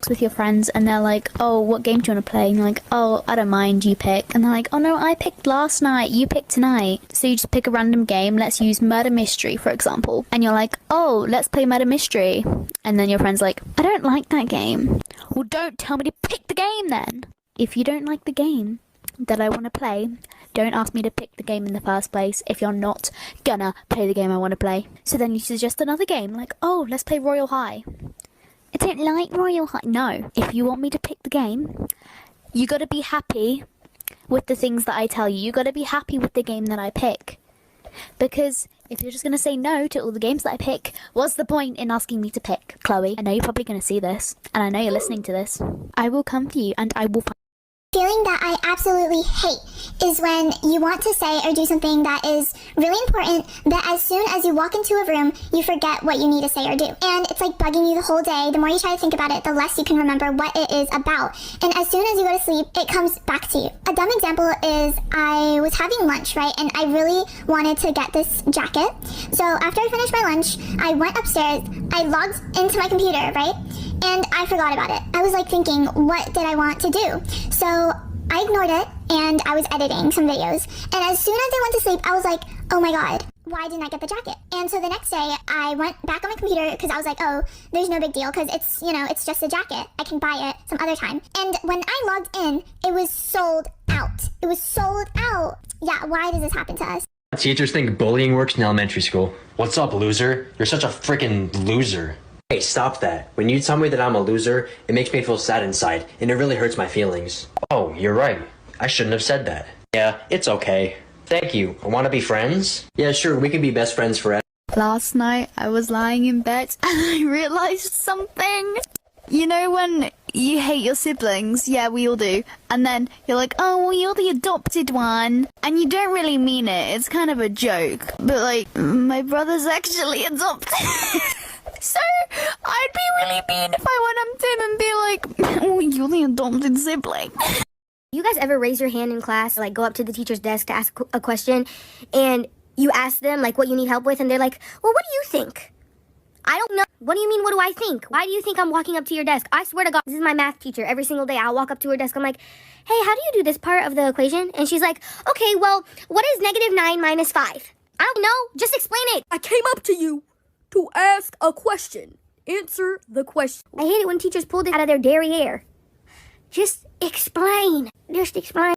with your friends and they're like, oh, what game do you want to play? And you're like, oh, I don't mind, you pick. And they're like, oh no, I picked last night, you picked tonight. So you just pick a random game. Let's use Murder Mystery, for example. And you're like, oh, let's play Murder Mystery. And then your friend's like, I don't like that game. Well, don't tell me to pick the game then. If you don't like the game that I want to play, don't ask me to pick the game in the first place if you're not gonna play the game I want to play. So then you suggest another game, like, oh, let's play Royal High. I don't like Royal High. No, if you want me to pick the game, you gotta be happy with the things that I tell you. You gotta be happy with the game that I pick. Because if you're just gonna say no to all the games that I pick, what's the point in asking me to pick? Chloe, I know you're probably gonna see this, and I know you're listening to this. I will come for you, and I will find. Feeling that I absolutely hate is when you want to say or do something that is really important, but as soon as you walk into a room, you forget what you need to say or do. And it's like bugging you the whole day. The more you try to think about it, the less you can remember what it is about. And as soon as you go to sleep, it comes back to you. A dumb example is I was having lunch, right? And I really wanted to get this jacket. So after I finished my lunch, I went upstairs, I logged into my computer, right? And I forgot about it. I was like thinking, what did I want to do? So I ignored it and I was editing some videos. And as soon as I went to sleep, I was like, oh my God, why didn't I get the jacket? And so the next day I went back on my computer because I was like, oh, there's no big deal because it's, it's just a jacket. I can buy it some other time. And when I logged in, it was sold out. It was sold out. Yeah, why does this happen to us? Teachers think bullying works in elementary school. What's up, loser? You're such a freaking loser. Hey, stop that. When you tell me that I'm a loser, it makes me feel sad inside, and it really hurts my feelings. Oh, you're right. I shouldn't have said that. Yeah, it's okay. Thank you. Want to be friends? Yeah, sure, we can be best friends forever. Last night, I was lying in bed and I realised something. You know when you hate your siblings? Yeah, we all do. And then you're like, oh, well, you're the adopted one. And you don't really mean it. It's kind of a joke. But, like, my brother's actually adopted. So, I'd be really mean if I went up to him and be like, oh, you're the adopted sibling. You guys ever raise your hand in class, like go up to the teacher's desk to ask a question, and you ask them like what you need help with, and they're like, well, what do you think? I don't know. What do you mean, what do I think? Why do you think I'm walking up to your desk? I swear to God, this is my math teacher. Every single day I'll walk up to her desk. I'm like, hey, how do you do this part of the equation? And she's like, okay, well, what is -9 minus 5? I don't know. Just explain it. I came up to you to ask a question. Answer the question. I hate it when teachers pull it out of their derriere. Just explain. Just explain.